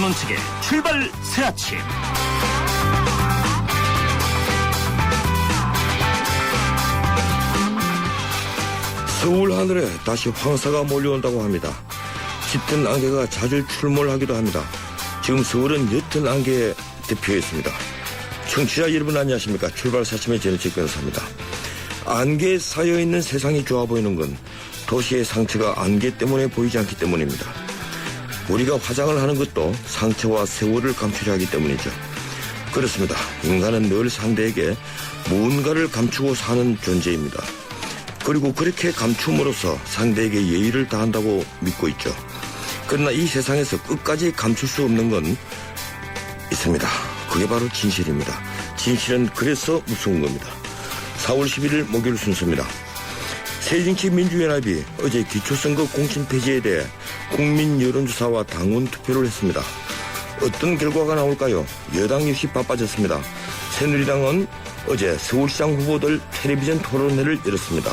전원책의 출발 새아침. 서울 하늘에 다시 황사가 몰려온다고 합니다. 짙은 안개가 자주 출몰하기도 합니다. 지금 서울은 옅은 안개에 덮여 있습니다. 청취자 여러분 안녕하십니까. 출발 사침의 전원책 변호사입니다. 안개에 쌓여있는 세상이 좋아 보이는 건 도시의 상처가 안개 때문에 보이지 않기 때문입니다. 우리가 화장을 하는 것도 상처와 세월을 감추려 하기 때문이죠. 그렇습니다. 인간은 늘 상대에게 무언가를 감추고 사는 존재입니다. 그리고 그렇게 감춤으로써 상대에게 예의를 다한다고 믿고 있죠. 그러나 이 세상에서 끝까지 감출 수 없는 건 있습니다. 그게 바로 진실입니다. 진실은 그래서 무서운 겁니다. 4월 11일 목요일 순서입니다. 새정치민주연합이 어제 기초선거 공천 폐지에 대해 국민 여론조사와 당원 투표를 했습니다. 어떤 결과가 나올까요? 여당 역시 바빠졌습니다. 새누리당은 어제 서울시장 후보들 텔레비전 토론회를 열었습니다.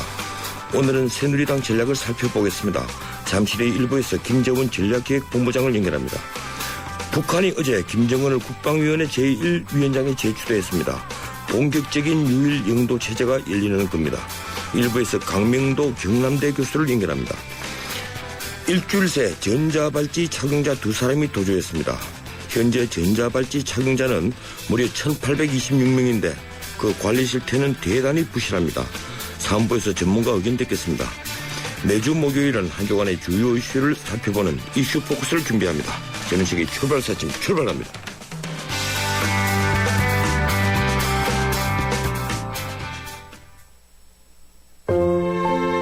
오늘은 새누리당 전략을 살펴보겠습니다. 잠시 뒤 일부에서 김정은 전략기획본부장을 연결합니다. 북한이 어제 김정은을 국방위원회 제1위원장에 제추대했습니다. 본격적인 유일 영도 체제가 열리는 겁니다. 일부에서 강명도 경남대 교수를 연결합니다. 일주일 새 전자발찌 착용자 2사람이 도주했습니다. 현재 전자발찌 착용자는 무려 1826명인데 그 관리 실태는 대단히 부실합니다. 3부에서 전문가 의견 듣겠습니다. 매주 목요일은 한 주간의 주요 이슈를 살펴보는 이슈 포커스를 준비합니다. 전원책의 출발 사진 출발합니다.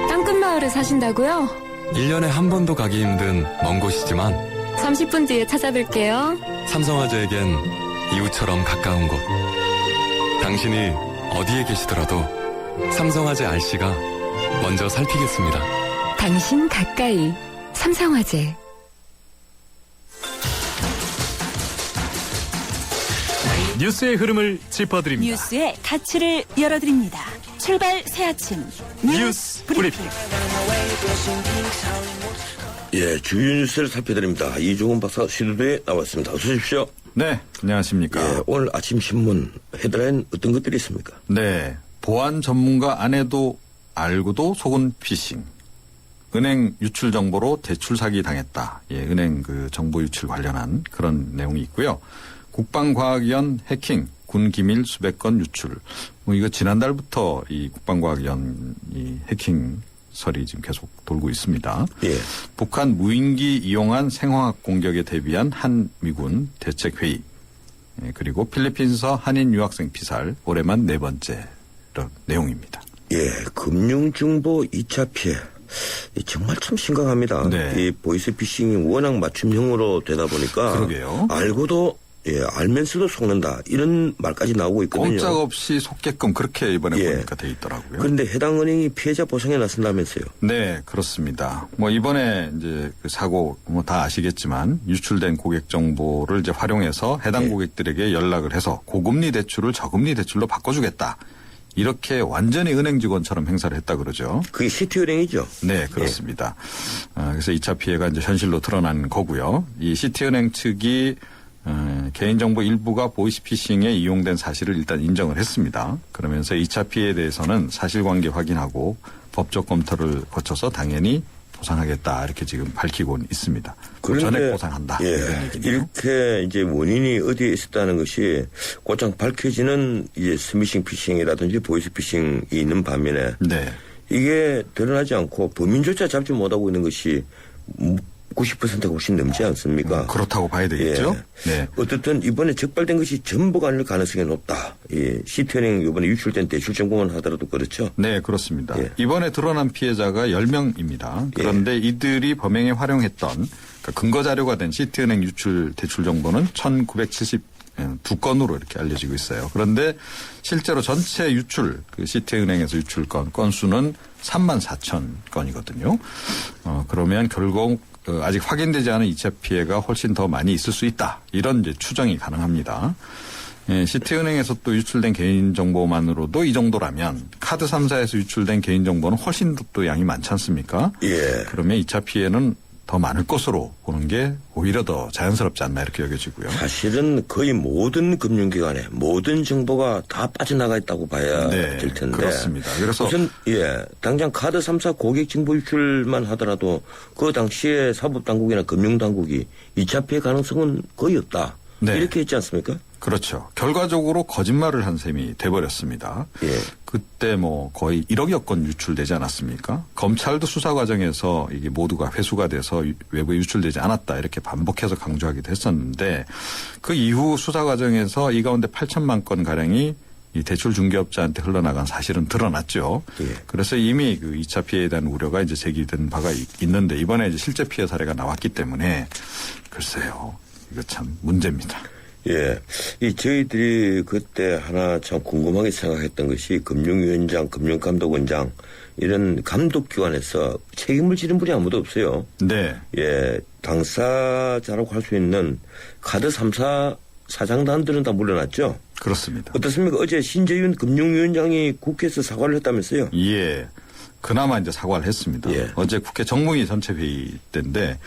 땅끝마을에 사신다고요? 1년에 한 번도 가기 힘든 먼 곳이지만 30분 뒤에 찾아뵐게요. 삼성화재에겐 이웃처럼 가까운 곳. 당신이 어디에 계시더라도 삼성화재 RC가 먼저 살피겠습니다. 당신 가까이 삼성화재. 뉴스의 흐름을 짚어드립니다. 뉴스의 가치를 열어드립니다. 출발 새아침 뉴스 브리핑. 예, 주요 뉴스를 살펴드립니다. 이종훈 박사 스튜디오에 나왔습니다. 어서 오십시오. 네, 안녕하십니까. 예, 오늘 아침 신문 헤드라인 어떤 것들이 있습니까? 네, 보안 전문가 아내도 알고도 속은 피싱. 은행 유출 정보로 대출 사기 당했다. 예, 은행 그 정보 유출 관련한 그런 내용이 있고요. 국방과학위원 해킹, 군 기밀 수백 건 유출. 뭐 이거 지난달부터 이 국방과학위원 이 해킹 설이 지금 계속 돌고 있습니다. 예. 북한 무인기 이용한 생화학 공격에 대비한 한 미군 대책회의. 예, 그리고 필리핀서 한인 유학생 피살 올해만 4번째 이런 내용입니다. 예, 금융정보 2차 피해. 정말 참 심각합니다. 네. 이 보이스피싱이 워낙 맞춤형으로 되다 보니까 그러게요. 알고도 예, 알면서도 속는다 이런 말까지 나오고 있거든요. 꼼짝없이 속게끔 그렇게 이번에 예. 보니까 돼 있더라고요. 그런데 해당 은행이 피해자 보상에 나선다면서요? 네, 그렇습니다. 뭐 이번에 이제 그 사고 뭐 다 아시겠지만 유출된 고객 정보를 이제 활용해서 해당 예. 고객들에게 연락을 해서 고금리 대출을 저금리 대출로 바꿔주겠다. 이렇게 완전히 은행 직원처럼 행사를 했다 그러죠. 그게 시티은행이죠? 네, 그렇습니다. 그래서 2차 피해가 이제 현실로 드러난 거고요. 이 시티은행 측이 개인정보 일부가 보이스피싱에 이용된 사실을 일단 인정을 했습니다. 그러면서 2차 피해에 대해서는 사실관계 확인하고 법적 검토를 거쳐서 당연히 보상하겠다 이렇게 지금 밝히고 있습니다. 전액 보상한다. 예, 이런 얘기네요. 이렇게 이제 원인이 어디에 있었다는 것이 곧장 밝혀지는 이제 스미싱 피싱이라든지 보이스피싱이 있는 반면에 네. 이게 드러나지 않고 범인조차 잡지 못하고 있는 것이 90%가 훨씬 넘지 않습니까? 그렇다고 봐야 되겠죠. 예. 네. 어떻든 이번에 적발된 것이 전부가 아닐 가능성이 높다. 예. 시티은행 이번에 유출된 대출 정보만 하더라도 그렇죠. 네, 그렇습니다. 예. 이번에 드러난 피해자가 10명입니다. 그런데 이들이 범행에 활용했던 그러니까 근거 자료가 된 시티은행 유출 대출 정보는 1972건으로 이렇게 알려지고 있어요. 그런데 실제로 전체 유출, 그 시티은행에서 유출 건수는 34,000건이거든요. 그러면 결국 아직 확인되지 않은 2차 피해가 훨씬 더 많이 있을 수 있다. 이런 이제 추정이 가능합니다. 예, 시티은행에서 또 유출된 개인정보만으로도 이 정도라면 카드 3사에서 유출된 개인정보는 훨씬 더 또 양이 많지 않습니까? 예. 그러면 2차 피해는 더 많을 것으로 보는 게 오히려 더 자연스럽지 않나 이렇게 여겨지고요. 사실은 거의 모든 금융기관에 모든 정보가 다 빠져나가 있다고 봐야 네, 될 텐데. 그렇습니다. 그래서 우선 당장 카드 3사 고객 정보 유출만 하더라도 그 당시에 사법당국이나 금융당국이 2차 피해 가능성은 거의 없다. 네. 이렇게 했지 않습니까? 그렇죠. 결과적으로 거짓말을 한 셈이 돼버렸습니다. 예. 그때 뭐 거의 1억여 건 유출되지 않았습니까? 검찰도 수사 과정에서 이게 모두가 회수가 돼서 외부에 유출되지 않았다 이렇게 반복해서 강조하기도 했었는데 그 이후 수사 과정에서 이 가운데 8천만 건 가량이 이 대출 중개업자한테 흘러나간 사실은 드러났죠. 예. 그래서 이미 그 2차 피해에 대한 우려가 이제 제기된 바가 있는데 이번에 이제 실제 피해 사례가 나왔기 때문에 글쎄요. 이거 참 문제입니다. 예. 저희들이 그때 하나 참 궁금하게 생각했던 것이 금융위원장, 금융감독원장 이런 감독기관에서 책임을 지는 분이 아무도 없어요. 네. 예. 당사자라고 할 수 있는 카드 3사 사장단들은 다 물러났죠. 그렇습니다. 어떻습니까? 어제 신재윤 금융위원장이 국회에서 사과를 했다면서요? 예. 그나마 이제 사과를 했습니다. 예. 어제 국회 정무위 전체 회의 때인데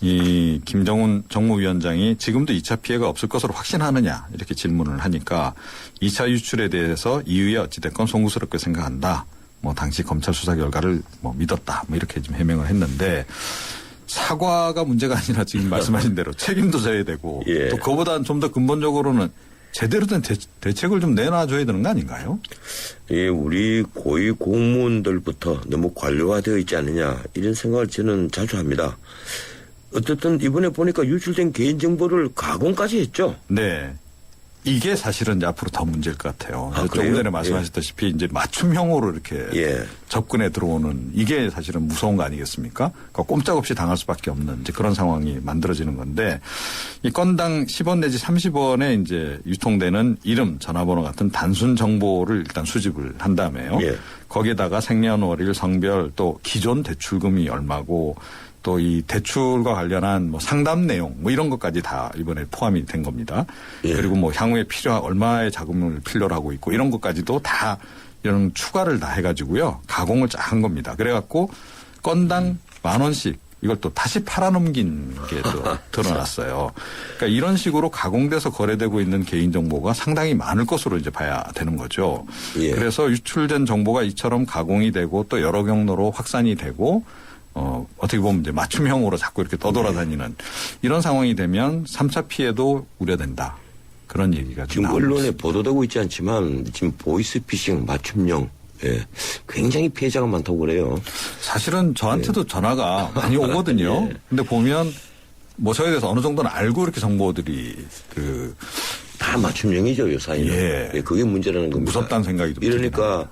이 김정은 정무위원장이 지금도 2차 피해가 없을 것으로 확신하느냐 이렇게 질문을 하니까 2차 유출에 대해서 이후에 어찌됐건 송구스럽게 생각한다. 뭐 당시 검찰 수사 결과를 뭐 믿었다. 뭐 이렇게 좀 해명을 했는데 사과가 문제가 아니라 지금 말씀하신 대로 책임도 져야 되고 예. 또 그보다는 좀 더 근본적으로는 제대로 된 대책을 좀 내놔줘야 되는 거 아닌가요? 예, 우리 고위 공무원들부터 너무 관료화되어 있지 않느냐 이런 생각을 저는 자주 합니다. 어쨌든 이번에 보니까 유출된 개인정보를 가공까지 했죠. 네. 이게 사실은 이제 앞으로 더 문제일 것 같아요. 아, 조금 그래요? 전에 말씀하셨다시피 이제 맞춤형으로 이렇게 예. 접근해 들어오는 이게 사실은 무서운 거 아니겠습니까? 그러니까 꼼짝없이 당할 수밖에 없는 이제 그런 상황이 만들어지는 건데 이 건당 10원 내지 30원에 이제 유통되는 이름, 전화번호 같은 단순 정보를 일단 수집을 한 다음에요. 예. 거기에다가 생년월일, 성별 또 기존 대출금이 얼마고 또 이 대출과 관련한 뭐 상담 내용 뭐 이런 것까지 다 이번에 포함이 된 겁니다. 예. 그리고 뭐 향후에 얼마의 자금을 필요로 하고 있고 이런 것까지도 다 이런 추가를 다 해가지고요. 가공을 쫙 한 겁니다. 그래갖고 건당 10,000원씩 이걸 또 다시 팔아넘긴 게 또 드러났어요. 그러니까 이런 식으로 가공돼서 거래되고 있는 개인정보가 상당히 많을 것으로 이제 봐야 되는 거죠. 예. 그래서 유출된 정보가 이처럼 가공이 되고 또 여러 경로로 확산이 되고 어떻게 보면 이제 맞춤형으로 자꾸 이렇게 떠돌아다니는 이런 상황이 되면 3차 피해도 우려된다. 그런 얘기가 지금 나오고 언론에 있습니다. 보도되고 있지 않지만 지금 보이스피싱 맞춤형 예. 굉장히 피해자가 많다고 그래요. 사실은 저한테도 전화가 많이 오거든요. 예. 근데 보면 뭐 저에 대해서 어느 정도는 알고 이렇게 정보들이 다 맞춤형이죠, 요사이는. 예. 예, 그게 문제라는 겁니다. 무섭다는 생각이 좀 이러니까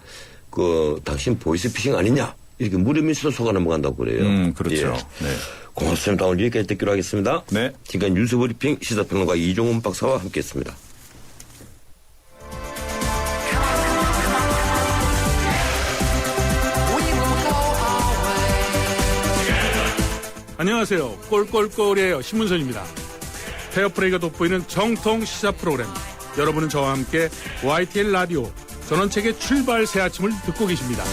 당신 보이스피싱 아니냐 이렇게 물으면서 속아 넘어간다고 그래요. 그렇죠. 예. 네. 고맙습니다. 오늘 여기까지 듣기로 하겠습니다. 네. 지금까지 뉴스브리핑 시사평론가 이종훈 박사와 함께했습니다. 안녕하세요. 꼴꼴꼴이에요. 신문선입니다. 페어플레이가 돋보이는 정통 시사 프로그램. 여러분은 저와 함께 YTN 라디오 전원책의 출발 새 아침을 듣고 계십니다.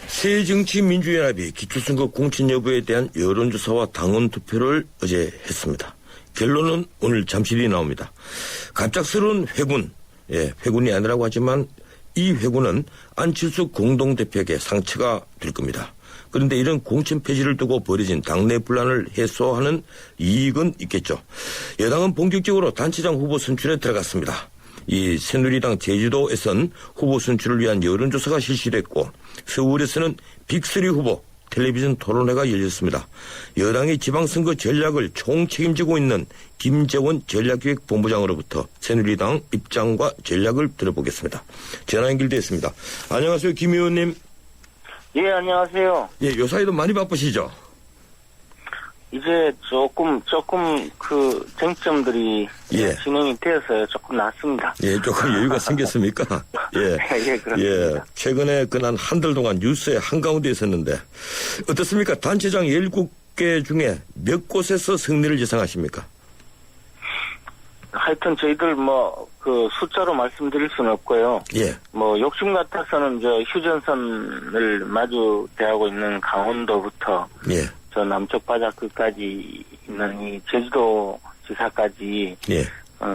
새정치민주연합이 기초선거 공천 여부에 대한 여론조사와 당원 투표를 어제 했습니다. 결론은 오늘 잠시 뒤에 나옵니다. 갑작스러운 회군, 회군이 아니라고 하지만 이 회군은 안철수 공동대표에게 상처가 될 겁니다. 그런데 이런 공천 폐지를 두고 벌어진 당내 분란을 해소하는 이익은 있겠죠. 여당은 본격적으로 단체장 후보 선출에 들어갔습니다. 이 새누리당 제주도에선 후보 선출을 위한 여론조사가 실시됐고 서울에서는 빅3 후보 텔레비전 토론회가 열렸습니다. 여당의 지방선거 전략을 총책임지고 있는 김재원 전략기획본부장으로부터 새누리당 입장과 전략을 들어보겠습니다. 전화 연결되어 있습니다. 안녕하세요, 김 의원님. 예, 안녕하세요. 예, 요사이도 많이 바쁘시죠? 이제 조금 쟁점들이 예. 진행이 되어서 조금 낫습니다. 예, 조금 여유가 생겼습니까? 예. 예, 그렇습니다. 예. 최근에 그난 한 달 동안 뉴스의 한가운데 있었는데 어떻습니까? 단체장 17개 중에 몇 곳에서 승리를 예상하십니까? 하여튼 저희들 그 숫자로 말씀드릴 수는 없고요. 예. 욕심 같아서는 휴전선을 마주 대하고 있는 강원도부터 예. 저 남쪽 바다 끝까지 있는 이 제주도 지사까지 예.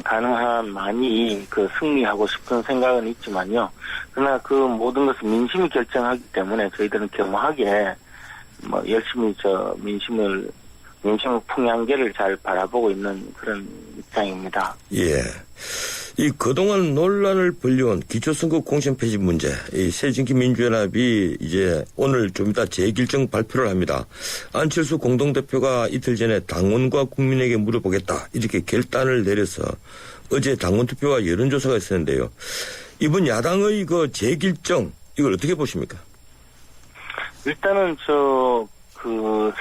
가능한 많이 승리하고 싶은 생각은 있지만요. 그러나 그 모든 것은 민심이 결정하기 때문에 저희들은 겸허하게 열심히 민심의 풍향계를 잘 바라보고 있는 그런 입장입니다. 예. 이 그동안 논란을 벌려온 기초선거 공천 폐지 문제, 이 새정치 민주연합이 이제 오늘 좀 이따 재결정 발표를 합니다. 안철수 공동대표가 이틀 전에 당원과 국민에게 물어보겠다 이렇게 결단을 내려서 어제 당원 투표와 여론조사가 있었는데요. 이번 야당의 그 재결정 이걸 어떻게 보십니까? 일단은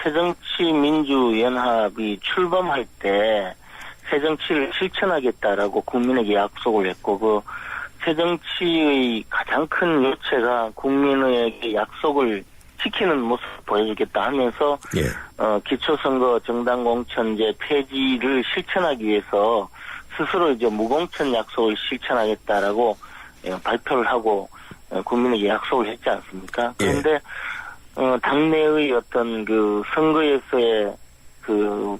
새정치민주연합이 출범할 때 새정치를 실천하겠다라고 국민에게 약속을 했고 새정치의 가장 큰 요체가 국민에게 약속을 지키는 모습을 보여주겠다 하면서 예. 기초선거 정당공천제 폐지를 실천하기 위해서 스스로 이제 무공천 약속을 실천하겠다라고 발표를 하고 국민에게 약속을 했지 않습니까? 그런데 당내의 어떤 선거에서의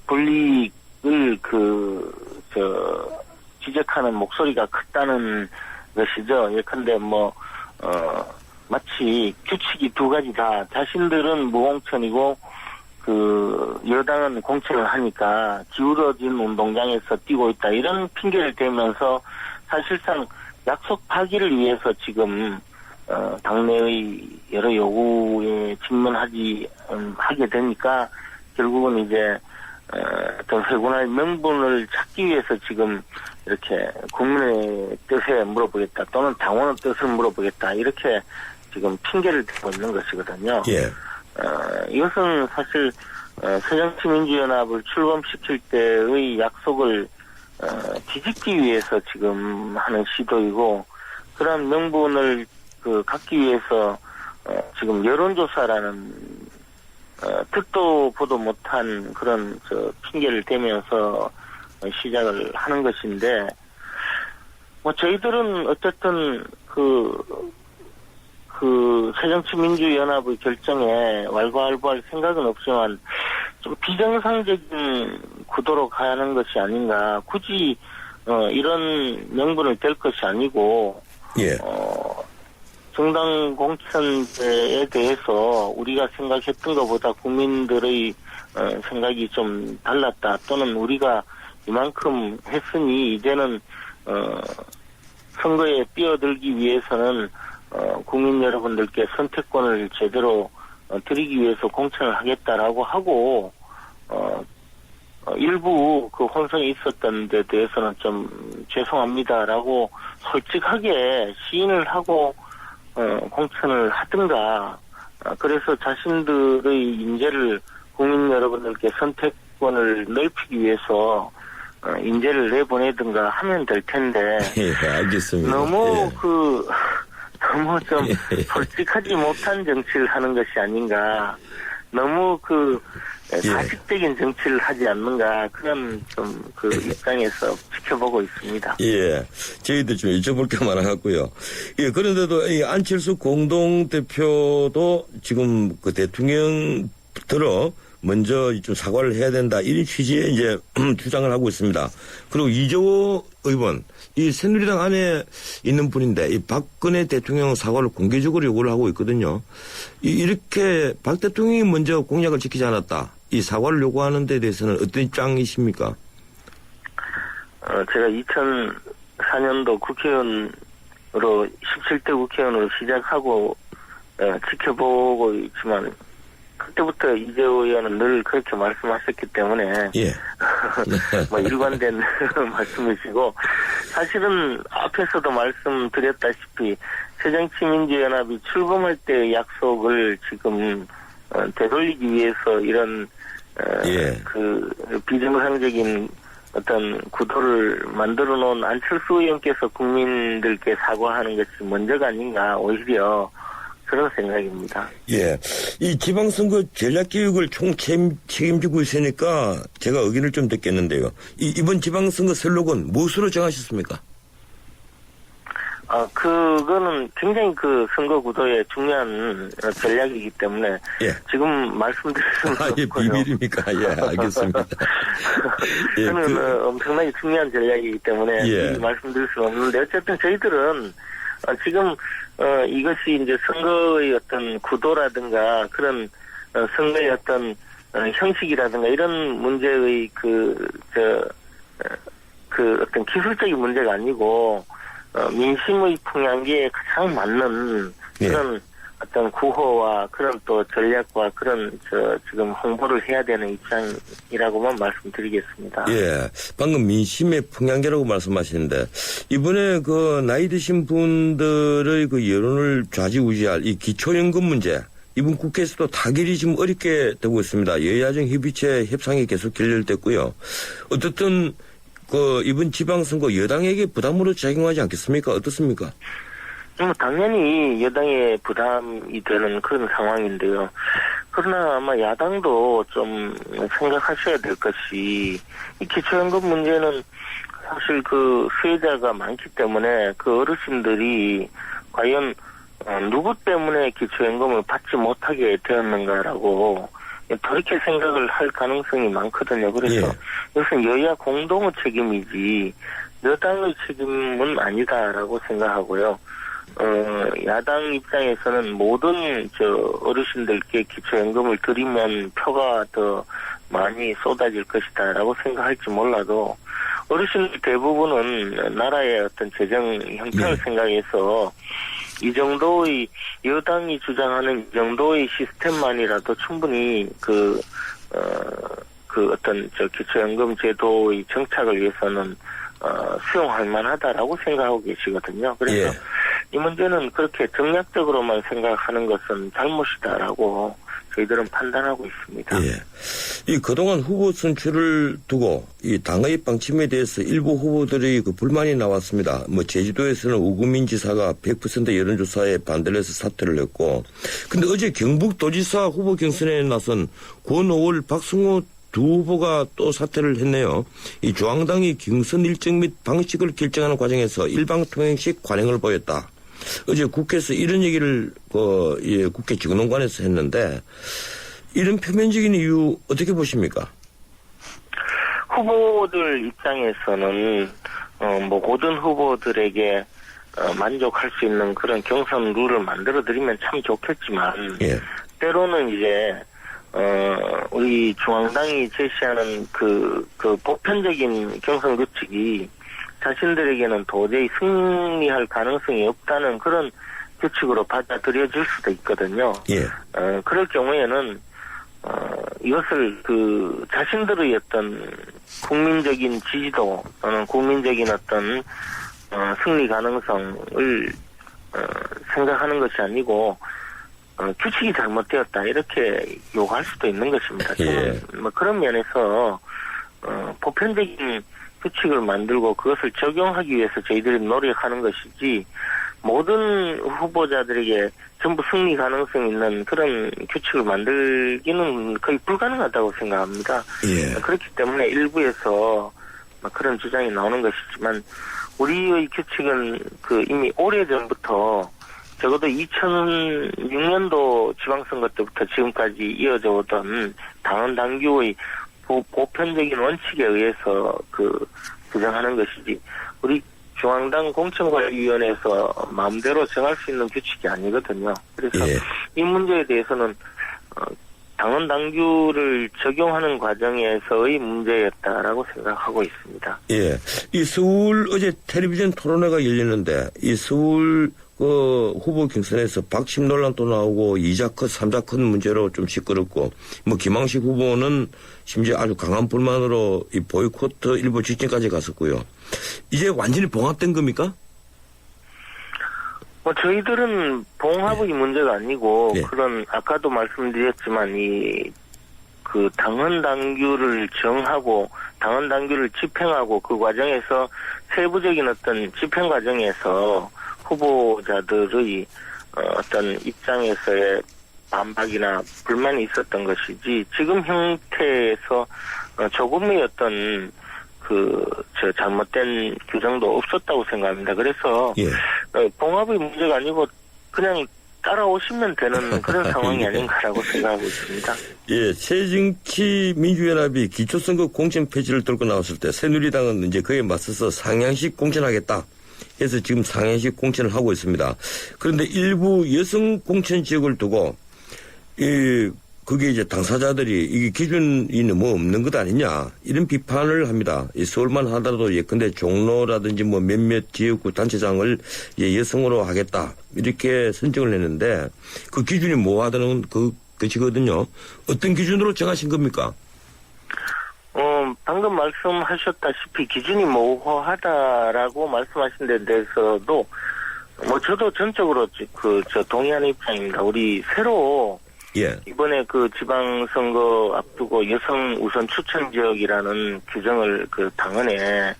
불이익을 지적하는 목소리가 컸다는 것이죠. 예컨대 마치 규칙이 두 가지다. 자신들은 무공천이고 여당은 공천을 하니까 기울어진 운동장에서 뛰고 있다. 이런 핑계를 대면서 사실상 약속 파기를 위해서 지금 당내의 여러 요구에 하게 되니까 결국은 이제 어떤 회군할 명분을 찾기 위해서 지금 이렇게 국민의 뜻에 물어보겠다 또는 당원의 뜻을 물어보겠다 이렇게 지금 핑계를 대고 있는 것이거든요. 예. 이것은 사실 새정치민주연합을 출범시킬 때의 약속을 뒤집기 위해서 지금 하는 시도이고 그런 명분을 갖기 위해서 지금 여론조사라는 듣도 보도 못한 그런 핑계를 대면서 시작을 하는 것인데 저희들은 어쨌든 새정치민주연합의 결정에 왈가왈부할 생각은 없지만 좀 비정상적인 구도로 가는 것이 아닌가. 굳이 이런 명분을 댈 것이 아니고 예. 정당 공천제에 대해서 우리가 생각했던 것보다 국민들의 생각이 좀 달랐다. 또는 우리가 이만큼 했으니 이제는 선거에 뛰어들기 위해서는 국민 여러분들께 선택권을 제대로 드리기 위해서 공천을 하겠다라고 하고 일부 혼선이 있었던 데 대해서는 좀 죄송합니다라고 솔직하게 시인을 하고 공천을 하든가 그래서 자신들의 인재를 국민 여러분들께 선택권을 넓히기 위해서 인재를 내보내든가 하면 될 텐데 예, 알겠습니다. 너무 너무 좀 솔직하지 못한 정치를 하는 것이 아닌가. 너무 사직적인 정치를 하지 않는가. 그런 입장에서 지켜보고 있습니다. 예. 저희들 좀 여쭤볼 게 많아갖고요. 예, 그런데도 이 안철수 공동대표도 지금 대통령 들어 먼저 좀 사과를 해야 된다. 이런 취지의 이제 주장을 하고 있습니다. 그리고 이재호 의원, 이 새누리당 안에 있는 분인데 이 박근혜 대통령 사과를 공개적으로 요구를 하고 있거든요. 이렇게 박 대통령이 먼저 공약을 지키지 않았다. 이 사과를 요구하는 데 대해서는 어떤 입장이십니까? 제가 2004년도 국회의원으로 17대 국회의원으로 시작하고 지켜보고 있지만 그때부터 이재호 의원은 늘 그렇게 말씀하셨기 때문에 예. 일관된 말씀이시고 사실은 앞에서도 말씀드렸다시피 새정치민주연합이 출범할 때의 약속을 지금 되돌리기 위해서 이런 비정상적인 어떤 구도를 만들어 놓은 안철수 의원께서 국민들께 사과하는 것이 먼저가 아닌가. 오히려 그런 생각입니다. 예. 이 지방선거 전략기획을 총 책임지고 있으니까 제가 의견을 좀 듣겠는데요. 이번 지방선거 슬로건 무엇으로 정하셨습니까? 그거는 굉장히 그 선거 구도에 중요한 전략이기 때문에 예. 지금 말씀드릴 수는 예, 없고요. 비밀입니까? 예, 알겠습니다. 예, 저는 엄청나게 중요한 전략이기 때문에 예. 말씀드릴 수는 없는데 어쨌든 저희들은 지금 이것이 이제 선거의 어떤 구도라든가 그런 선거의 어떤 형식이라든가 이런 문제의 그 어떤 기술적인 문제가 아니고 민심의 풍향기에 가장 맞는 그런 어떤 구호와 그런 또 전략과 그런 지금 홍보를 해야 되는 입장이라고만 말씀드리겠습니다. 예. 방금 민심의 풍향계라고 말씀하시는데 이번에 그 나이 드신 분들의 그 여론을 좌지우지할 이 기초연금 문제 이번 국회에서도 타결이 지금 어렵게 되고 있습니다. 여야정 협의체 협상이 계속 결렬됐고요. 어떻든 이번 지방선거 여당에게 부담으로 작용하지 않겠습니까? 어떻습니까? 당연히 여당에 부담이 되는 그런 상황인데요. 그러나 아마 야당도 좀 생각하셔야 될 것이 이 기초연금 문제는 사실 그 수혜자가 많기 때문에 그 어르신들이 과연 누구 때문에 기초연금을 받지 못하게 되었는가라고 그렇게 생각을 할 가능성이 많거든요. 그래서 이것은 여야 공동의 책임이지 여당의 책임은 아니다라고 생각하고요. 야당 입장에서는 모든 어르신들께 기초연금을 드리면 표가 더 많이 쏟아질 것이다라고 생각할지 몰라도 어르신들 대부분은 나라의 어떤 재정 형편을 생각해서 이 정도의 여당이 주장하는 이 정도의 시스템만이라도 충분히 그 어떤 기초연금 제도의 정착을 위해서는 수용할 만하다라고 생각하고 계시거든요. 그래서 이 문제는 그렇게 정략적으로만 생각하는 것은 잘못이다라고 저희들은 판단하고 있습니다. 예. 이 그동안 후보 선출을 두고 이 당의 방침에 대해서 일부 후보들의 그 불만이 나왔습니다. 제주도에서는 우금민 지사가 100% 여론조사에 반대를 해서 사퇴를 했고, 근데 어제 경북도지사 후보 경선에 나선 권오월, 박승호 두 후보가 또 사퇴를 했네요. 이 중앙당이 경선 일정 및 방식을 결정하는 과정에서 일방통행식 관행을 보였다. 어제 국회에서 이런 얘기를 국회 정론관에서 했는데 이런 표면적인 이유 어떻게 보십니까? 후보들 입장에서는 모든 후보들에게 만족할 수 있는 그런 경선 룰을 만들어드리면 참 좋겠지만 때로는 이제 우리 중앙당이 제시하는 그 보편적인 경선 규칙이 자신들에게는 도저히 승리할 가능성이 없다는 그런 규칙으로 받아들여질 수도 있거든요. 그럴 경우에는 이것을 자신들의 어떤 국민적인 지지도 또는 국민적인 어떤 승리 가능성을 생각하는 것이 아니고 규칙이 잘못되었다 이렇게 요구할 수도 있는 것입니다. 저는 그런 면에서 보편적인 규칙을 만들고 그것을 적용하기 위해서 저희들이 노력하는 것이지 모든 후보자들에게 전부 승리 가능성 있는 그런 규칙을 만들기는 거의 불가능하다고 생각합니다. 그렇기 때문에 일부에서 그런 주장이 나오는 것이지만 우리의 규칙은 이미 오래전부터 적어도 2006년도 지방선거 때부터 지금까지 이어져 오던 당원 당규의 보편적인 원칙에 의해서 규정하는 것이지 우리 중앙당 공천관리위원회에서 마음대로 정할 수 있는 규칙이 아니거든요. 그래서 이 문제에 대해서는 당원 당규를 적용하는 과정에서의 문제였다라고 생각하고 있습니다. 이 서울 어제 텔레비전 토론회가 열렸는데 이 서울 후보 경선에서 박심 논란도 나오고 2자 컷, 3자 컷 문제로 좀 시끄럽고 김항식 후보는 심지어 아주 강한 불만으로 이 보이콧 일부 직전까지 갔었고요. 이제 완전히 봉합된 겁니까? 저희들은 봉합의 문제가 아니고 그런 아까도 말씀드렸지만 당헌 당규를 정하고 당헌 당규를 집행하고 그 과정에서 세부적인 어떤 집행 과정에서 후보자들의 어떤 입장에서의 반박이나 불만이 있었던 것이지 지금 형태에서 조금의 어떤 잘못된 규정도 없었다고 생각합니다. 그래서 예. 봉합의 문제가 아니고 그냥 따라오시면 되는 그런 상황이 아닌가라고 생각하고 있습니다. 예, 새정치민주연합이 기초선거 공천 폐지를 들고 나왔을 때 새누리당은 이제 그에 맞서서 상향식 공천하겠다 해서 지금 상향식 공천을 하고 있습니다. 그런데 일부 여성 공천 지역을 두고 그게 이제 당사자들이 이게 기준이 너무 없는 것 아니냐 이런 비판을 합니다. 서울만 하더라도 예컨대 종로라든지 뭐 몇몇 지역구 단체장을 여성으로 하겠다 이렇게 선정을 했는데 그 기준이 뭐하다는 것이거든요. 어떤 기준으로 정하신 겁니까? 방금 말씀하셨다시피 기준이 모호하다라고 말씀하신 데 대해서도 저도 전적으로 동의하는 입장입니다. 우리 새로 예. 이번에 지방선거 앞두고 여성 우선 추천 지역이라는 규정을 당헌에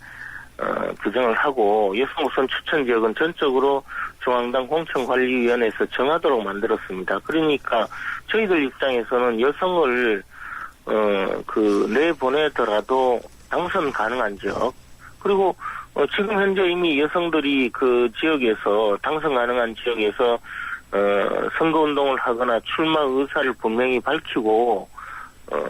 규정을 하고 여성 우선 추천 지역은 전적으로 중앙당 공천관리위원회에서 정하도록 만들었습니다. 그러니까 저희들 입장에서는 여성을 내보내더라도 당선 가능한 지역 그리고 지금 현재 이미 여성들이 그 지역에서 당선 가능한 지역에서 선거운동을 하거나 출마 의사를 분명히 밝히고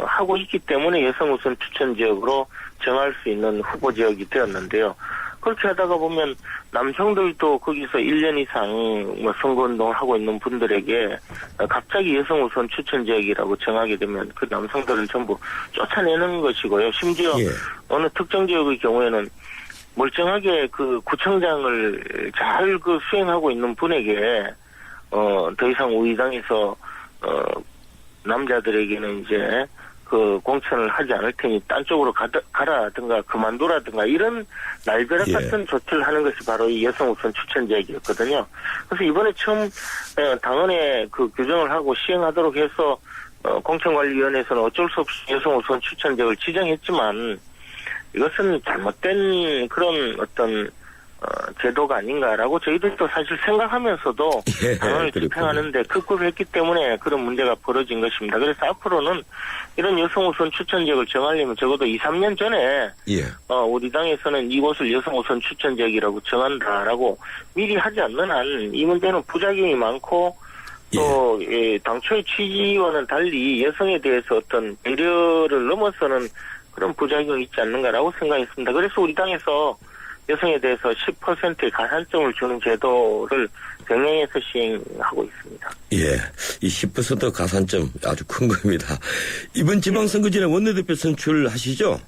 하고 있기 때문에 여성 우선 추천 지역으로 정할 수 있는 후보 지역이 되었는데요. 그렇게 하다가 보면 남성들도 거기서 1년 이상 선거운동을 하고 있는 분들에게 갑자기 여성 우선 추천 지역이라고 정하게 되면 그 남성들은 전부 쫓아내는 것이고요. 심지어 예. 어느 특정 지역의 경우에는 멀쩡하게 구청장을 잘 수행하고 있는 분에게 더 이상 우리 당에서 남자들에게는 이제 공천을 하지 않을 테니 딴 쪽으로 가라든가 그만두라든가 이런 날벼락 예. 같은 조치를 하는 것이 바로 이 여성 우선 추천 지역이었거든요. 그래서 이번에 처음 당헌에 규정을 하고 시행하도록 해서 공천관리위원회에서는 어쩔 수 없이 여성 우선 추천 지역을 지정했지만 이것은 잘못된 그런 어떤 제도가 아닌가라고 저희들도 사실 생각하면서도 예, 당헌을 집행하는데 급급했기 때문에 그런 문제가 벌어진 것입니다. 그래서 앞으로는 이런 여성 우선 추천 지역을 정하려면 적어도 2, 3년 전에 예. 우리 당에서는 이곳을 여성 우선 추천 지역이라고 정한다라고 미리 하지 않는 한 이 문제는 부작용이 많고 또 당초의 취지와는 달리 여성에 대해서 어떤 배려를 넘어서는 그런 부작용이 있지 않는가라고 생각했습니다. 그래서 우리 당에서 여성에 대해서 10%의 가산점을 주는 제도를 병행해서 시행하고 있습니다. 예, 이 10% 가산점 아주 큰 겁니다. 이번 지방선거 전에 원내대표 선출하시죠?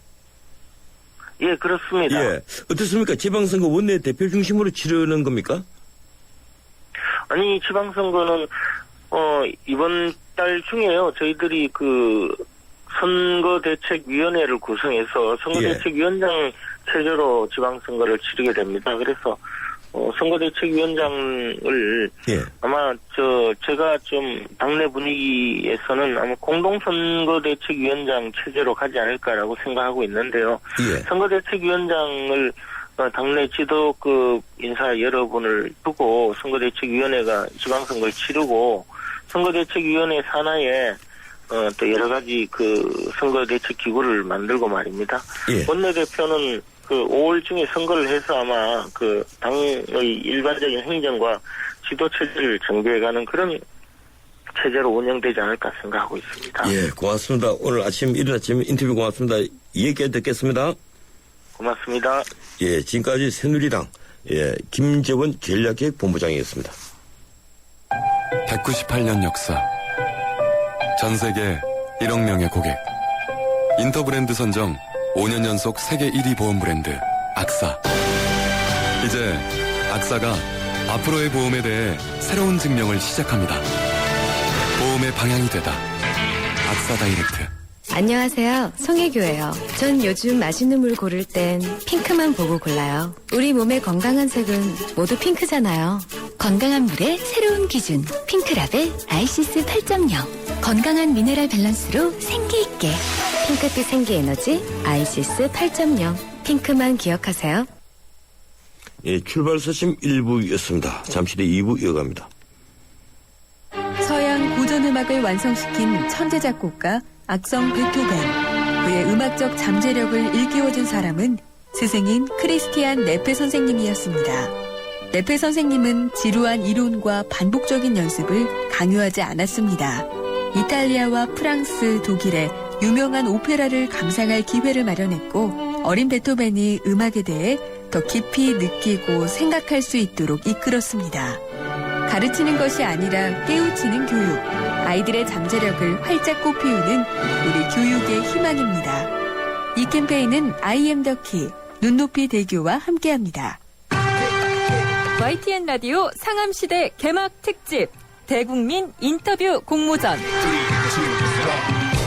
예, 그렇습니다. 예, 어떻습니까? 지방선거 원내대표 중심으로 치르는 겁니까? 아니, 지방선거는 이번 달 중에요. 저희들이 선거대책위원회를 구성해서 선거대책위원장 체제로 지방선거를 치르게 됩니다. 그래서 선거대책위원장을 아마 제가 좀 당내 분위기에서는 아마 공동선거대책위원장 체제로 가지 않을까라고 생각하고 있는데요. 선거대책위원장을 당내 지도급 인사 여러분을 두고 선거대책위원회가 지방선거를 치르고 선거대책위원회 산하에 또 여러 가지 선거대책 기구를 만들고 말입니다. 원내대표는 5월 중에 선거를 해서 아마 당의 일반적인 행정과 지도 체제를 정비해가는 그런 체제로 운영되지 않을까 생각하고 있습니다. 예, 고맙습니다. 오늘 이른 아침 인터뷰 고맙습니다. 얘기 듣겠습니다. 고맙습니다. 예, 지금까지 새누리당 김재원 전략기획본부장이었습니다. 198년 역사. 전 세계 1억 명의 고객. 인터브랜드 선정 5년 연속 세계 1위 보험 브랜드 악사. 이제 악사가 앞으로의 보험에 대해 새로운 증명을 시작합니다. 보험의 방향이 되다. 악사 다이렉트. 안녕하세요. 송혜교예요. 전 요즘 맛있는 물 고를 땐 핑크만 보고 골라요. 우리 몸의 건강한 색은 모두 핑크잖아요. 건강한 물의 새로운 기준. 핑크라벨 아이시스 8.0. 건강한 미네랄 밸런스로 생기있게. 핑크빛 생기에너지 아이시스 8.0. 핑크만 기억하세요. 예, 출발서심 1부였습니다. 잠시 뒤 2부 이어갑니다. 완성시킨 천재 작곡가 악성 베토벤. 그의 음악적 잠재력을 일깨워준 사람은 스승인 크리스티안 네페 선생님이었습니다. 네페 선생님은 지루한 이론과 반복적인 연습을 강요하지 않았습니다. 이탈리아와 프랑스, 독일의 유명한 오페라를 감상할 기회를 마련했고 어린 베토벤이 음악에 대해 더 깊이 느끼고 생각할 수 있도록 이끌었습니다. 가르치는 것이 아니라 깨우치는 교육, 아이들의 잠재력을 활짝 꽃피우는 우리 교육의 희망입니다. 이 캠페인은 I am the key, 눈높이 대교와 함께합니다. YTN 라디오 상암시대 개막 특집 대국민 인터뷰 공모전.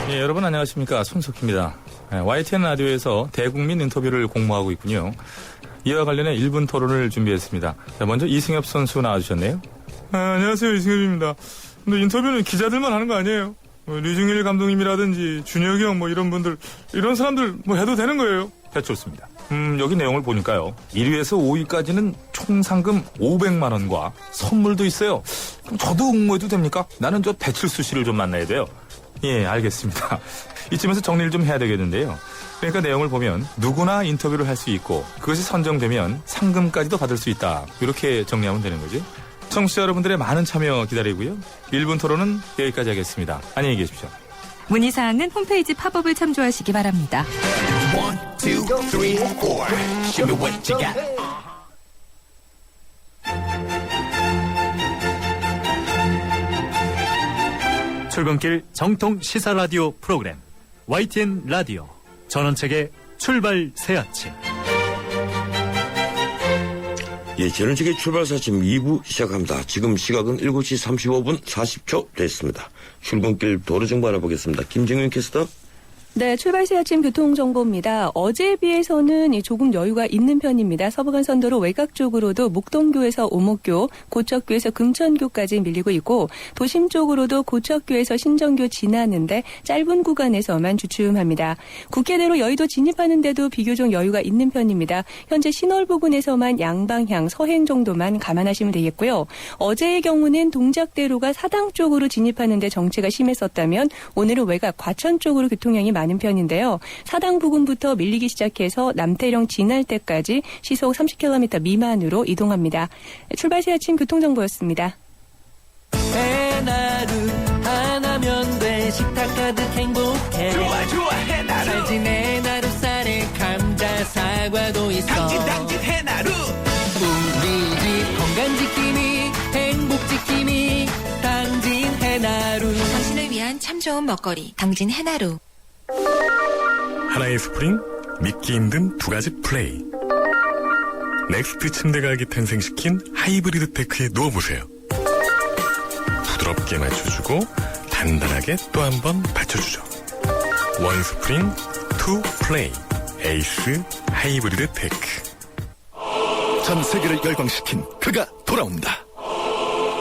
예, 여러분 안녕하십니까, 손석희입니다. YTN 라디오에서 대국민 인터뷰를 공모하고 있군요. 이와 관련해 1분 토론을 준비했습니다. 자, 먼저 이승엽 선수 나와주셨네요. 안녕하세요, 이승엽입니다. 근데 인터뷰는 기자들만 하는 거 아니에요? 류중일 감독님이라든지 준혁이 형 이런 분들, 이런 사람들 해도 되는 거예요? 네, 좋습니다. 여기 내용을 보니까요. 1위에서 5위까지는 총 상금 500만 원과 선물도 있어요. 그럼 저도 응모해도 됩니까? 나는 저 배칠수 씨를 좀 만나야 돼요. 예, 알겠습니다. 이쯤에서 정리를 좀 해야 되겠는데요. 그러니까 내용을 보면 누구나 인터뷰를 할 수 있고 그것이 선정되면 상금까지도 받을 수 있다. 이렇게 정리하면 되는 거죠. 청취자 여러분들의 많은 참여 기다리고요. 1분 토론은 여기까지 하겠습니다. 안녕히 계십시오. 문의사항은 홈페이지 팝업을 참조하시기 바랍니다. 1, 2, 3, 4 Show me what you got. 출근길 정통 시사 라디오 프로그램 YTN 라디오 전원책의 출발 새 아침. 예, 전원책의 출발 새 아침 2부 시작합니다. 지금 시각은 7시 35분 40초 됐습니다. 출근길 도로정보 알아보겠습니다. 김정윤 캐스터. 네, 출발 새 아침 교통정보입니다. 어제에 비해서는 조금 여유가 있는 편입니다. 서부간선도로 외곽 쪽으로도 목동교에서 오목교, 고척교에서 금천교까지 밀리고 있고 도심 쪽으로도 고척교에서 신정교 지나는데 짧은 구간에서만 주춤합니다. 국회대로 여의도 진입하는 데도 비교적 여유가 있는 편입니다. 현재 신월 부근에서만 양방향 서행 정도만 감안하시면 되겠고요. 어제의 경우는 동작대로가 사당 쪽으로 진입하는 데 정체가 심했었다면 오늘은 외곽 과천 쪽으로 교통량이 많은 편인데요. 사당 부근부터 밀리기 시작해서 남태령 지날 때까지 시속 30km 미만으로 이동합니다. 출발 새 아침 교통정보였습니다. 해나루 하나면 돼. 식탁 가득 행복해. 좋아 해나루. 살진 해나루 쌀에 감자 사과도 있어. 당진 해나루. 우리 집 건강 지킴이 행복 지킴이 당진 해나루. 당신을 위한 참 좋은 먹거리 당진 해나루. 하나의 스프링, 믿기 힘든 두 가지 플레이. 넥스트 침대가격이 탄생시킨 하이브리드 테크에 누워보세요. 부드럽게 맞춰주고 단단하게 또 한 번 받쳐주죠. 원 스프링, 투 플레이. 에이스 하이브리드 테크. 전 세계를 열광시킨 그가 돌아온다.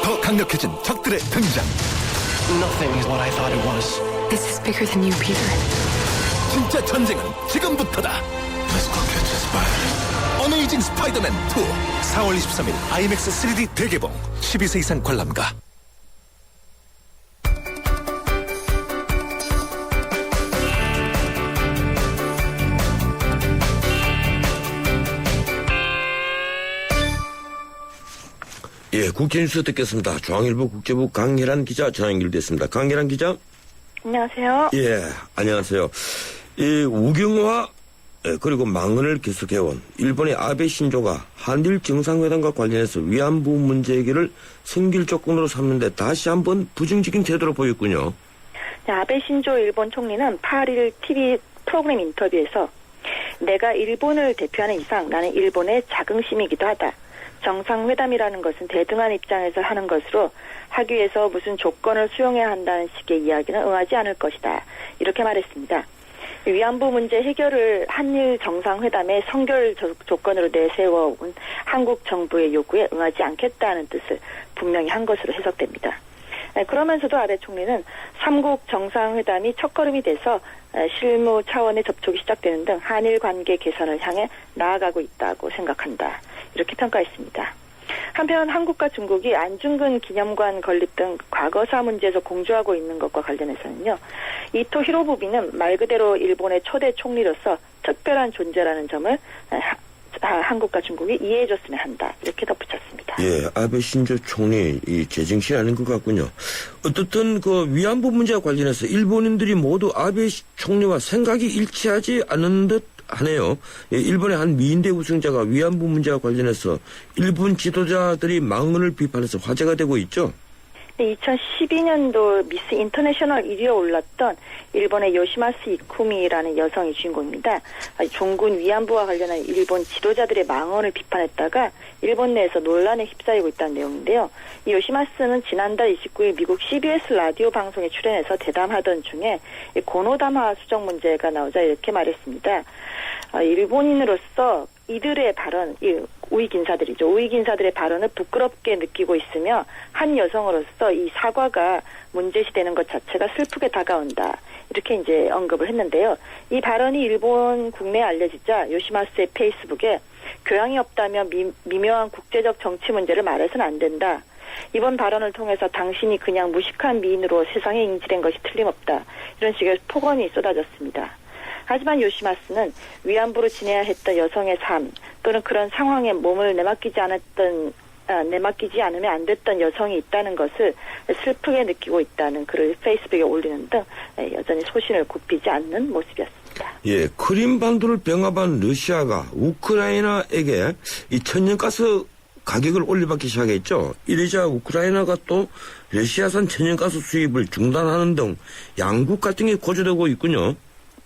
더 강력해진 적들의 등장. Nothing is what I thought it was. This is bigger than you, Peter. 진짜 전쟁은 지금부터다. Let's go catch a spider. 어메이징 스파이더맨 2. 4월 23일 IMAX 3D 대개봉. 12세 이상 관람가. 예, 국제 뉴스 듣겠습니다. 중앙일보 국제부 강혜란 기자 전화 연결됐습니다. 강혜란 기자. 안녕하세요. 예, 안녕하세요. 이 우경화 그리고 망언을 계속해온 일본의 아베 신조가 한일 정상회담과 관련해서 위안부 문제 해결을 선결 조건으로 삼는데 다시 한번 부정적인 태도를 보였군요. 네, 아베 신조 일본 총리는 8일 TV 프로그램 인터뷰에서 내가 일본을 대표하는 이상 나는 일본의 자긍심이기도 하다. 정상회담이라는 것은 대등한 입장에서 하는 것으로 하기 위해서 무슨 조건을 수용해야 한다는 식의 이야기는 응하지 않을 것이다. 이렇게 말했습니다. 위안부 문제 해결을 한일 정상회담의 선결 조건으로 내세워온 한국 정부의 요구에 응하지 않겠다는 뜻을 분명히 한 것으로 해석됩니다. 그러면서도 아베 총리는 3국 정상회담이 첫걸음이 돼서 실무 차원의 접촉이 시작되는 등 한일 관계 개선을 향해 나아가고 있다고 생각한다. 이렇게 평가했습니다. 한편 한국과 중국이 안중근 기념관 건립 등 과거사 문제에서 공조하고 있는 것과 관련해서는요. 이토 히로부미는 말 그대로 일본의 초대 총리로서 특별한 존재라는 점을 한국과 중국이 이해해줬으면 한다. 이렇게 덧붙였습니다. 예, 아베 신조 총리 제정신이 아닌 것 같군요. 어떻든 그 위안부 문제와 관련해서 일본인들이 모두 아베 총리와 생각이 일치하지 않은 듯 하네요. 예, 일본의 한 미인대 우승자가 위안부 문제와 관련해서 일본 지도자들이 망언을 비판해서 화제가 되고 있죠. 2012년도 미스 인터내셔널 1위에 올랐던 일본의 요시마스 이쿠미라는 여성이 주인공입니다. 종군 위안부와 관련한 일본 지도자들의 망언을 비판했다가 일본 내에서 논란에 휩싸이고 있다는 내용인데요. 이 요시마스는 지난달 29일 미국 CBS 라디오 방송에 출연해서 대담하던 중에 고노다마 수정 문제가 나오자 이렇게 말했습니다. 일본인으로서 이들의 발언, 우익 인사들이죠. 우익 인사들의 발언을 부끄럽게 느끼고 있으며 한 여성으로서 이 사과가 문제시되는 것 자체가 슬프게 다가온다. 이렇게 이제 언급을 했는데요. 이 발언이 일본 국내에 알려지자 요시마스의 페이스북에 교양이 없다며 미묘한 국제적 정치 문제를 말해서는 안 된다. 이번 발언을 통해서 당신이 그냥 무식한 미인으로 세상에 인지된 것이 틀림없다. 이런 식의 폭언이 쏟아졌습니다. 하지만 요시마스는 위안부로 지내야 했던 여성의 삶 또는 그런 상황에 몸을 내맡기지 않으면 안 됐던 여성이 있다는 것을 슬프게 느끼고 있다는 글을 페이스북에 올리는 등 여전히 소신을 굽히지 않는 모습이었습니다. 예, 크림반도를 병합한 러시아가 우크라이나에게 이 천연가스 가격을 올려받기 시작했죠. 이러자 우크라이나가 또 러시아산 천연가스 수입을 중단하는 등 양국 갈등이 고조되고 있군요.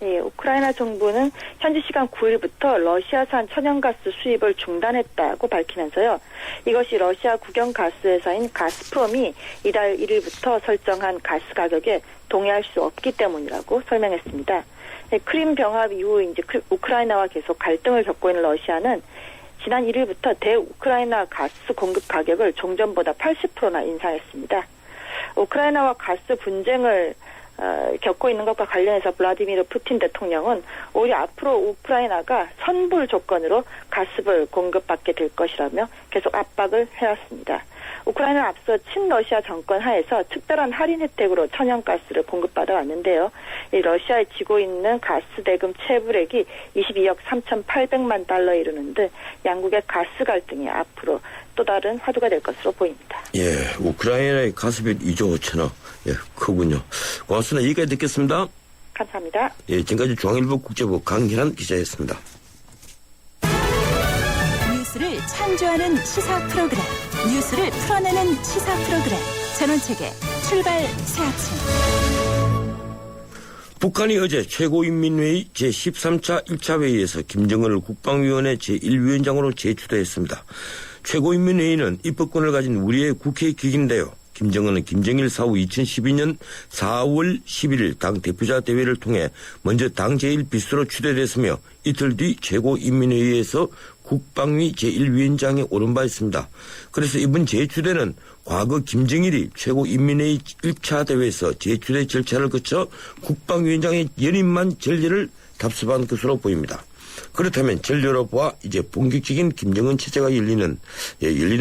예, 우크라이나 정부는 현지 시간 9일부터 러시아산 천연가스 수입을 중단했다고 밝히면서요. 이것이 러시아 국영가스회사인 가스프롬이 이달 1일부터 설정한 가스 가격에 동의할 수 없기 때문이라고 설명했습니다. 예, 크림 병합 이후 이제 우크라이나와 계속 갈등을 겪고 있는 러시아는 지난 1일부터 대우크라이나 가스 공급 가격을 종전보다 80%나 인상했습니다. 우크라이나와 가스 분쟁을 겪고 있는 것과 관련해서 블라디미르 푸틴 대통령은 오히려 앞으로 우크라이나가 선불 조건으로 가스를 공급받게 될 것이라며 계속 압박을 해왔습니다. 우크라이나는 앞서 친러시아 정권 하에서 특별한 할인 혜택으로 천연가스를 공급받아 왔는데요. 이 러시아에 지고 있는 가스 대금 체불액이 22억 3,800만 달러에 이르는 등 양국의 가스 갈등이 앞으로 또 다른 화두가 될 것으로 보입니다. 예, 우크라이나의 가스비 2조 5천억. 예, 크군요. 고맙습니다. 여기까지 듣겠습니다. 감사합니다. 예, 지금까지 중앙일보 국제부 강희란 기자였습니다. 뉴스를 창조하는 시사 프로그램, 뉴스를 풀어내는 시사 프로그램, 전원책의 출발 새 아침. 북한이 어제 최고인민회의 제13차 1차 회의에서 김정은을 국방위원회 제1위원장으로 재추대했습니다. 최고인민회의는 입법권을 가진 우리의 국회 기구인데요. 김정은은 김정일 사후 2012년 4월 11일 당 대표자 대회를 통해 먼저 당 제1비서로 추대됐으며 이틀 뒤 최고인민회의에서 국방위 제1위원장에 오른 바 있습니다. 그래서 이번 재추대는 과거 김정일이 최고인민회의 1차 대회에서 재추대 절차를 거쳐 국방위원장의 연임만 전례를 답습한 것으로 보입니다. 그렇다면 전례로 보아 이제 본격적인 김정은 체제가 열리는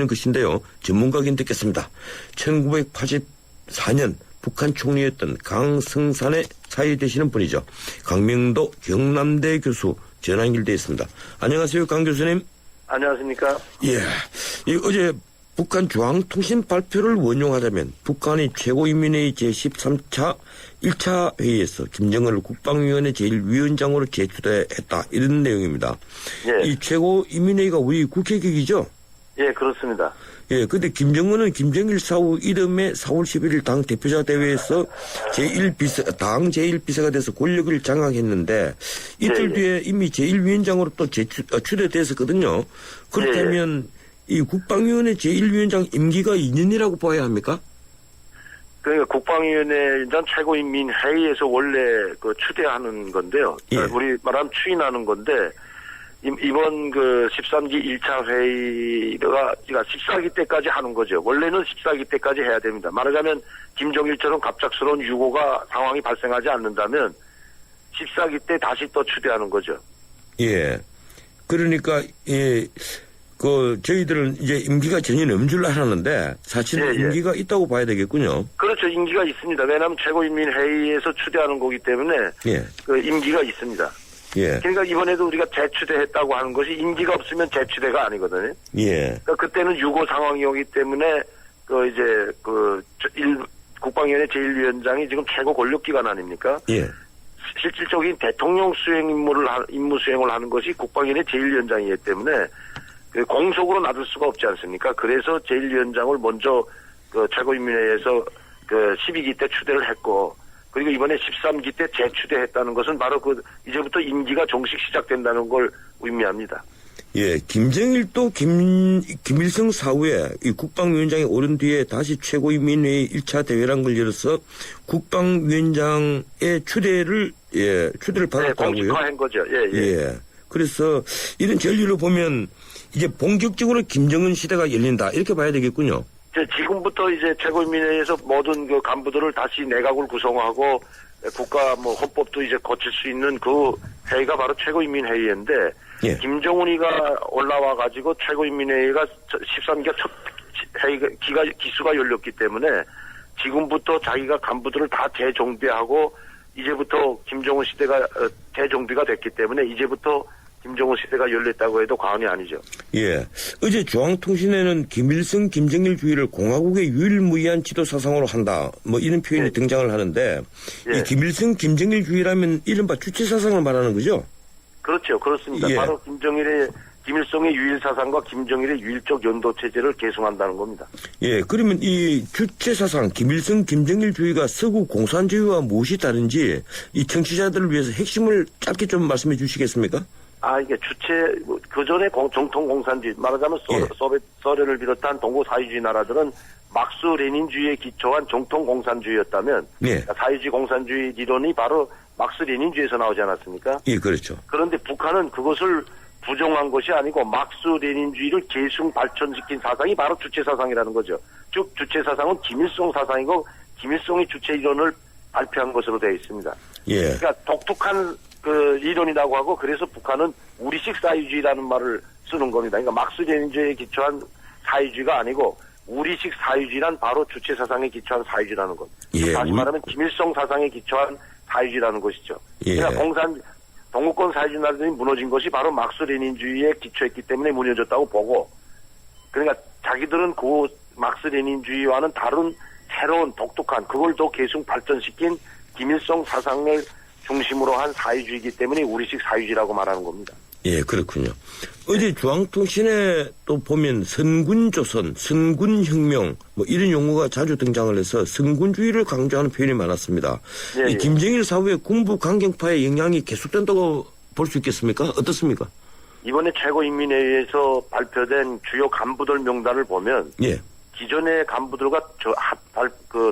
것인데요. 전문가에게 듣겠습니다. 1984년 북한 총리였던 강성산의 차이 되시는 분이죠. 강명도 경남대 교수 전화 연결되어 있습니다. 안녕하세요, 강 교수님. 안녕하십니까? 예, 어제 북한 중앙통신 발표를 원용하자면 북한이 최고인민회의 제13차 1차 회의에서 김정은을 국방위원회 제1위원장으로 재추대했다. 이런 내용입니다. 예. 이 최고인민회의가 우리 국회기구죠? 예, 그렇습니다. 예, 근데 김정은은 김정일 사후 이듬해 4월 11일 당 대표자 대회에서 당 제1비서가 돼서 권력을 장악했는데 이틀 뒤에 이미 제1위원장으로 또 추대됐었거든요. 그렇다면 이 국방위원회 제1위원장 임기가 2년이라고 봐야 합니까? 그러니까 국방위원회장 최고인민회의에서 원래 추대하는 건데요. 예. 우리 말하면 추인하는 건데 이번 13기 1차 회의가 14기 때까지 하는 거죠. 원래는 14기 때까지 해야 됩니다. 말하자면 김정일처럼 갑작스러운 유고가 상황이 발생하지 않는다면 14기 때 다시 또 추대하는 거죠. 예. 그러니까 저희들은 이제 임기가 전혀 없는 줄 알았는데 사실은 임기가 있다고 봐야 되겠군요. 그렇죠. 임기가 있습니다. 왜냐하면 최고인민회의에서 추대하는 거기 때문에 그 임기가 있습니다. 그러니까 이번에도 우리가 재추대했다고 하는 것이 임기가 없으면 재추대가 아니거든요. 그러니까 그때는 유고 상황이었기 때문에 국방위원회 제1위원장이 지금 최고 권력기관 아닙니까? 실질적인 대통령 임무 수행을 하는 것이 국방위원회 제1위원장이기 때문에 공속으로 놔둘 수가 없지 않습니까? 그래서 제1위원장을 먼저 최고인민회의에서 12기 때 추대를 했고, 그리고 이번에 13기 때 재추대했다는 것은 바로 이제부터 임기가 정식 시작된다는 걸 의미합니다. 김정일도 김일성 사후에 이 국방위원장이 오른 뒤에 다시 최고인민회의 1차 대회란 걸 열어서 국방위원장의 추대를 받았다고요? 공식화한 거죠. 그래서 이런 전례로 보면 이제 본격적으로 김정은 시대가 열린다 이렇게 봐야 되겠군요. 지금부터 이제 최고인민회의에서 모든 그 간부들을 다시 내각을 구성하고 국가 헌법도 이제 거칠 수 있는 그 회의가 바로 최고인민회의인데 김정은이가 올라와 가지고 최고인민회의가 13기가 첫 기수가 열렸기 때문에 지금부터 자기가 간부들을 다 재정비하고 이제부터 김정은 시대가 재정비가 됐기 때문에 이제부터 김정은 시대가 열렸다고 해도 과언이 아니죠. 어제 중앙통신에는 김일성, 김정일주의를 공화국의 유일무이한 지도사상으로 한다. 이런 표현이 등장을 하는데 이 김일성, 김정일주의라면 이른바 주체사상을 말하는 거죠? 그렇죠. 그렇습니다. 바로 김일성의 유일사상과 김정일의 유일적 연도체제를 계승한다는 겁니다. 그러면 이 주체사상, 김일성, 김정일주의가 서구 공산주의와 무엇이 다른지 이 청취자들을 위해서 핵심을 짧게 좀 말씀해 주시겠습니까? 이게 그전에 정통 공산주의, 말하자면 소련을 비롯한 동구 사회주의 나라들은 막스 레닌주의에 기초한 정통 공산주의였다면 사회주의 공산주의 리론이 바로 막스 레닌주의에서 나오지 않았습니까? 그렇죠. 그런데 북한은 그것을 부정한 것이 아니고 막스 레닌주의를 계승 발전시킨 사상이 바로 주체사상이라는 거죠. 즉 주체사상은 김일성 사상이고 김일성의 주체 이론을 발표한 것으로 되어 있습니다. 그러니까 독특한 이론이라고 하고 그래서 북한은 우리식 사회주의라는 말을 쓰는 겁니다. 그러니까 막스 레닌주의에 기초한 사회주의가 아니고 우리식 사회주의란 바로 주체사상에 기초한 사회주의라는 것. 다시 말하면 김일성 사상에 기초한 사회주의라는 것이죠. 그러니까 동구권 사회주의 나라들이 무너진 것이 바로 막스 레닌주의에 기초했기 때문에 무너졌다고 보고, 그러니까 자기들은 그 막스 레닌주의와는 다른 새로운 독특한 그걸 더 계속 발전시킨 김일성 사상을 중심으로 한 사회주의이기 때문에 우리식 사회주의라고 말하는 겁니다. 그렇군요. 어제 중앙통신에 또 보면 선군조선, 선군혁명 이런 용어가 자주 등장을 해서 선군주의를 강조하는 표현이 많았습니다. 이 김정일 사후에 군부 강경파의 영향이 계속된다고 볼 수 있겠습니까? 어떻습니까? 이번에 최고인민회의에서 발표된 주요 간부들 명단을 보면 기존의 간부들과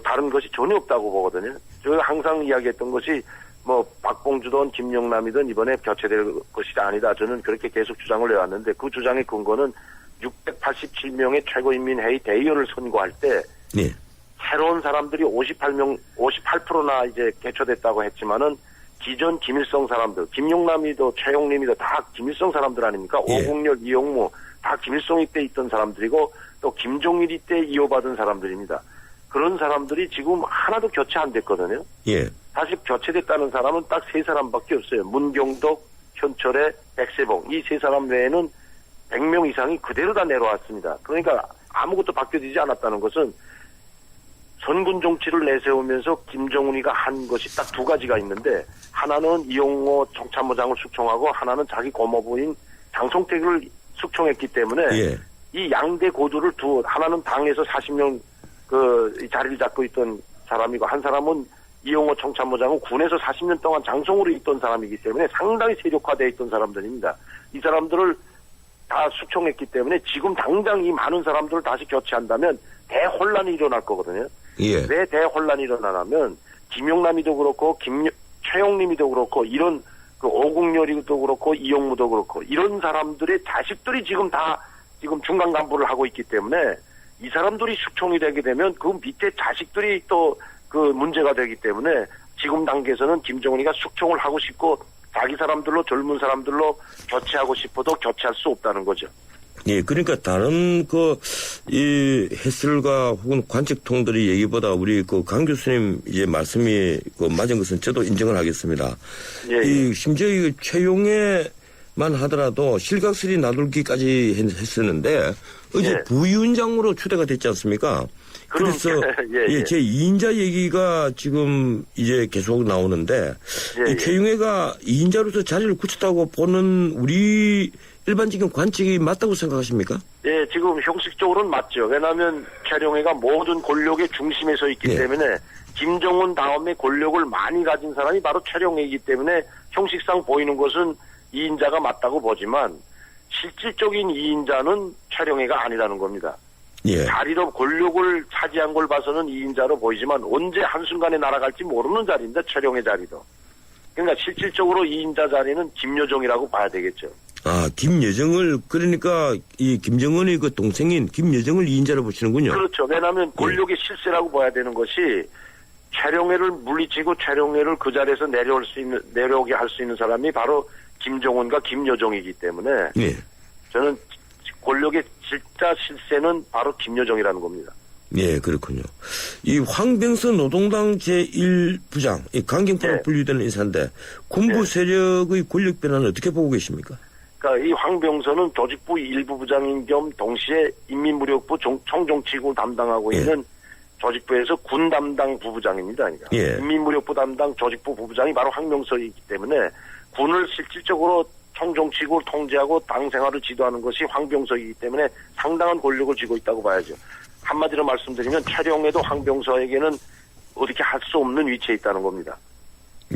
다른 것이 전혀 없다고 보거든요. 저희가 항상 이야기했던 것이 박봉주든 김영남이든 이번에 교체될 것이 아니다. 저는 그렇게 계속 주장을 해왔는데 그 주장의 근거는 687명의 최고인민회의 대의원을 선거할 때 새로운 사람들이 58%나 이제 개최됐다고 했지만은 기존 김일성 사람들, 김용남이도 최용림이도 다 김일성 사람들 아닙니까? 오국렬, 이용무 다 김일성이 때 있던 사람들이고 또 김종일이 때 이어받은 사람들입니다. 그런 사람들이 지금 하나도 교체 안 됐거든요. 다시 교체됐다는 사람은 딱 3사람밖에 없어요. 문경덕, 현철의, 백세봉. 이 3사람 외에는 100명 이상이 그대로 다 내려왔습니다. 그러니까 아무것도 바뀌어지지 않았다는 것은 선군 정치를 내세우면서 김정은이가 한 것이 딱 2가지가 있는데 하나는 이용호 정참모장을 숙청하고 하나는 자기 고모부인 장성택을 숙청했기 때문에 이 양대 고도를 하나는 당에서 40년 자리를 잡고 있던 사람이고 한 사람은 이용호 청참모장은 군에서 40년 동안 장성으로 있던 사람이기 때문에 상당히 세력화되어 있던 사람들입니다. 이 사람들을 다 숙청했기 때문에 지금 당장 이 많은 사람들을 다시 교체한다면 대혼란이 일어날 거거든요. 왜 대혼란이 일어나냐면 김용남이도 그렇고 최용림이도 그렇고 이런 오국렬이도 그렇고 이용무도 그렇고 이런 사람들의 자식들이 지금 중간 간부를 하고 있기 때문에 이 사람들이 숙청이 되게 되면 그 밑에 자식들이 또 문제가 되기 때문에 지금 단계에서는 김정은이가 숙청을 하고 싶고 자기 사람들로 젊은 사람들로 교체하고 싶어도 교체할 수 없다는 거죠. 예, 그러니까 다른 이 해설가 혹은 관측통들의 얘기보다 우리 강 교수님 이제 말씀이 맞은 것은 저도 인정을 하겠습니다. 이 심지어 이 최용해만 하더라도 실각설이 나돌기까지 했었는데 어제 부위원장으로 추대가 됐지 않습니까? 그래서 제 2인자 얘기가 지금 이제 계속 나오는데 이 최용해가 2인자로서 자리를 굳혔다고 보는 우리 일반적인 관측이 맞다고 생각하십니까? 예, 지금 형식적으로는 맞죠. 왜냐하면 최룡해가 모든 권력의 중심에 서 있기 때문에 김정은 다음에 권력을 많이 가진 사람이 바로 최룡해이기 때문에 형식상 보이는 것은 2인자가 맞다고 보지만 실질적인 2인자는 최룡해가 아니라는 겁니다. 자리로 권력을 차지한 걸 봐서는 2인자로 보이지만 언제 한순간에 날아갈지 모르는 자리인데 최룡해 자리도. 그러니까 실질적으로 2인자 자리는 김여정이라고 봐야 되겠죠. 아, 김여정을, 그러니까, 이 김정은의 동생인 김여정을 2인자로 보시는군요. 그렇죠. 왜냐하면 권력의 실세라고 봐야 되는 것이 최룡해를 물리치고 최룡해를 그 자리에서 내려오게 할 수 있는 사람이 바로 김정은과 김여정이기 때문에 저는 권력의 진짜 실세는 바로 김여정이라는 겁니다. 예, 그렇군요. 이 황병서 노동당 제1부장, 이 강경파로 분류되는 인사인데 군부 세력의 권력 변화는 어떻게 보고 계십니까? 그러니까 이 황병서는 조직부 일부 부장인 겸 동시에 인민무력부 총정치국을 담당하고 있는 조직부에서 군 담당 부부장입니다. 그러니까 인민무력부 담당 조직부 부부장이 바로 황병서이기 때문에 군을 실질적으로 총정치국을 통제하고 당 생활을 지도하는 것이 황병서이기 때문에 상당한 권력을 쥐고 있다고 봐야죠. 한마디로 말씀드리면 최룡해도 황병서에게는 어떻게 할 수 없는 위치에 있다는 겁니다.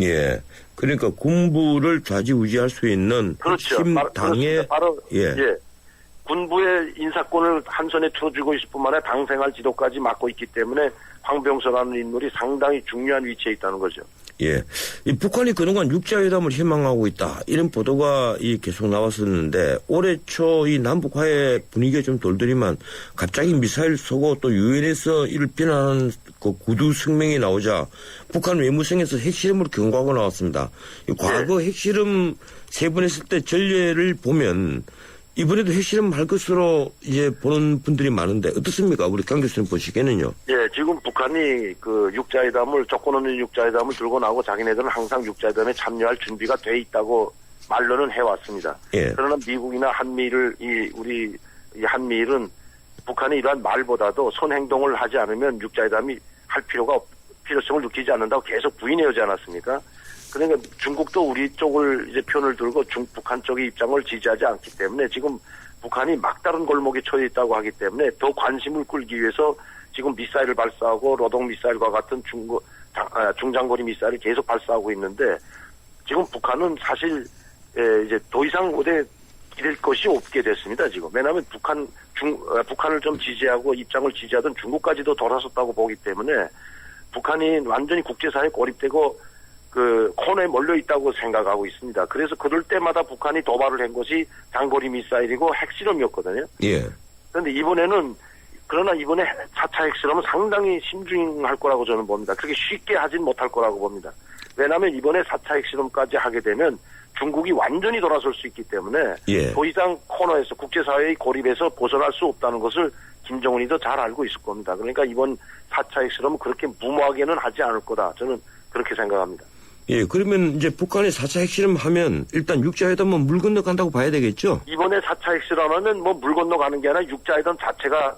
예. 그러니까 군부를 좌지우지할 수 있는 핵심 당의 군부의 인사권을 한 손에 틀어주고 있을 뿐만 아니라 당 생활 지도까지 맡고 있기 때문에 황병서라는 인물이 상당히 중요한 위치에 있다는 거죠. 예. 이 북한이 그동안 육자회담을 희망하고 있다. 이런 보도가 계속 나왔었는데 올해 초 이 남북 화해 분위기가 좀 돌더니만 갑자기 미사일 쏘고 또 유엔에서 이를 비난하는 구두 성명이 나오자 북한 외무성에서 핵실험을 경고하고 나왔습니다. 과거 핵실험 3번 했을 때 전례를 보면 이번에도 핵실험 할 것으로 보는 분들이 많은데 어떻습니까? 우리 강 교수님 보시기에는요. 예, 지금 북한이 육자회담을, 조건 없는 육자회담을 들고 나오고 자기네들은 항상 육자회담에 참여할 준비가 돼 있다고 말로는 해왔습니다. 그러나 미국이나 한미일, 우리 한미일은 북한이 이러한 말보다도 손행동을 하지 않으면 육자회담이 할 필요성을 느끼지 않는다고 계속 부인해오지 않았습니까? 그러니까 중국도 우리 쪽을 편을 들고 북한 쪽의 입장을 지지하지 않기 때문에 지금 북한이 막다른 골목에 처해 있다고 하기 때문에 더 관심을 끌기 위해서 지금 미사일을 발사하고 로동 미사일과 같은 중장거리 미사일을 계속 발사하고 있는데 지금 북한은 사실 더 이상 어디 기댈 것이 없게 됐습니다. 지금 왜냐하면 북한을 좀 지지하고 입장을 지지하던 중국까지도 돌아섰다고 보기 때문에 북한이 완전히 국제사회에 고립되고 코너에 몰려 있다고 생각하고 있습니다. 그래서 그럴 때마다 북한이 도발을 한 것이 장거리 미사일이고 핵실험이었거든요. 그런데 이번에 4차 핵실험은 상당히 심중할 거라고 저는 봅니다. 그렇게 쉽게 하진 못할 거라고 봅니다. 왜냐하면 이번에 4차 핵실험까지 하게 되면 중국이 완전히 돌아설 수 있기 때문에 더 이상 코너에서 국제사회의 고립에서 벗어날 수 없다는 것을 김정은이도 잘 알고 있을 겁니다. 그러니까 이번 4차 핵실험은 그렇게 무모하게는 하지 않을 거다. 저는 그렇게 생각합니다. 예, 그러면 북한이 4차 핵실험 하면 일단 육자회담은 물 건너간다고 봐야 되겠죠? 이번에 4차 핵실험하면 물 건너가는 게 아니라 육자회담 자체가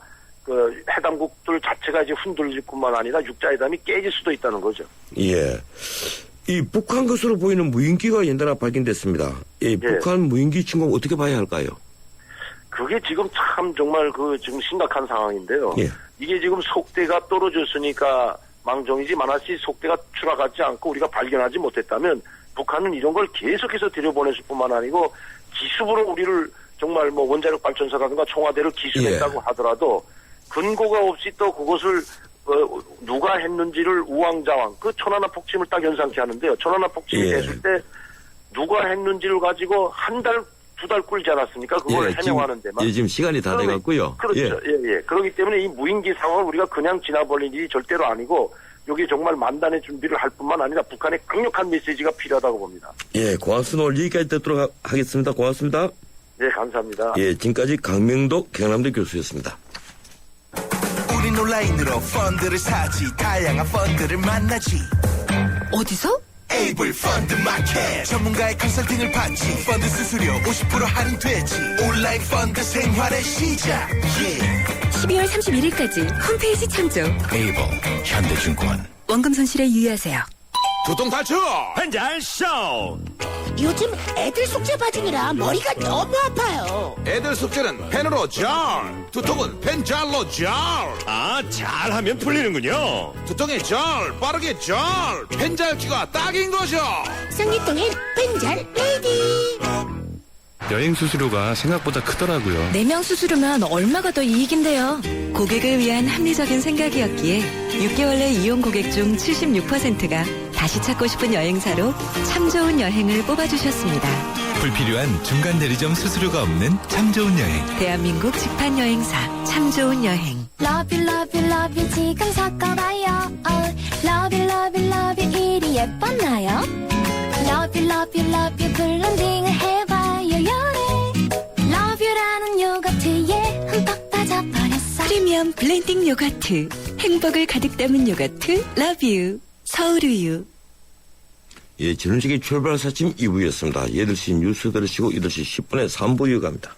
해당국들 자체가 흔들릴 뿐만 아니라 육자회담이 깨질 수도 있다는 거죠. 예. 이 북한 것으로 보이는 무인기가 연달아 발견됐습니다. 북한 무인기 침공 어떻게 봐야 할까요? 그게 지금 참 정말 지금 심각한 상황인데요. 이게 지금 속대가 떨어졌으니까 망정이지 만약에 속대가 추락하지 않고 우리가 발견하지 못했다면 북한은 이런 걸 계속해서 들여보냈을 뿐만 아니고 기습으로 우리를 정말 원자력 발전소라든가 청와대를 기습했다고 하더라도 근거가 없이 또 그것을 누가 했는지를 우왕좌왕 천안함 폭침을 딱 연상케 하는데요. 천안함 폭침이 됐을 때 누가 했는지를 가지고 한 달, 2달 끌지 않았습니까? 그걸 해명하는데만. 지금 시간이 다 돼갔고요. 그렇죠. 그렇기 때문에 이 무인기 상황을 우리가 그냥 지나버릴 일이 절대로 아니고 여기 정말 만단의 준비를 할 뿐만 아니라 북한의 강력한 메시지가 필요하다고 봅니다. 고맙습니다. 오늘 여기까지 듣도록 하겠습니다. 고맙습니다. 네, 감사합니다. 예, 지금까지 강명도 경남대 교수였습니다. 우린 온라인으로 펀드를 사지 다양한 펀드를 만나지 어디서? 에이블 펀드 마켓 전문가의 컨설팅을 받지 펀드 수수료 50% 할인되지 온라인 펀드 생활의 시작 12월 31일까지 홈페이지 참조. 에이블 현대증권. 원금 손실에 유의하세요. 두통 탈출 한잔 쇼. 요즘 애들 숙제 받으느라 머리가 너무 아파요. 애들 숙제는 펜으로 절, 두통은 펜잘로 절. 아, 잘하면 풀리는군요. 두통의 절, 빠르게 절, 펜잘기가 딱인 거죠. 생리통엔 펜잘 레이디. 여행 수수료가 생각보다 크더라고요. 4명 수수료면 얼마가 더 이익인데요. 고객을 위한 합리적인 생각이었기에 6개월 내 이용 고객 중 76%가 다시 찾고 싶은 여행사로 참 좋은 여행을 뽑아주셨습니다. 불필요한 중간 대리점 수수료가 없는 참 좋은 여행. 대한민국 직판 여행사 참 좋은 여행. Love you, love you, love you 지금 섞어봐요. Love you, love you, love you 일이 예뻤나요? Love you, love you, love you 블렌딩을 해봐요. Love you라는 요거트에 흠뻑 빠져버렸어. 프리미엄 블렌딩 요거트. 행복을 가득 담은 요거트 Love you. 서울우유. 예, 전원책의 출발 사침 2부였습니다. 8시 뉴스 들으시고 8시 10분에 3부 이어갑니다.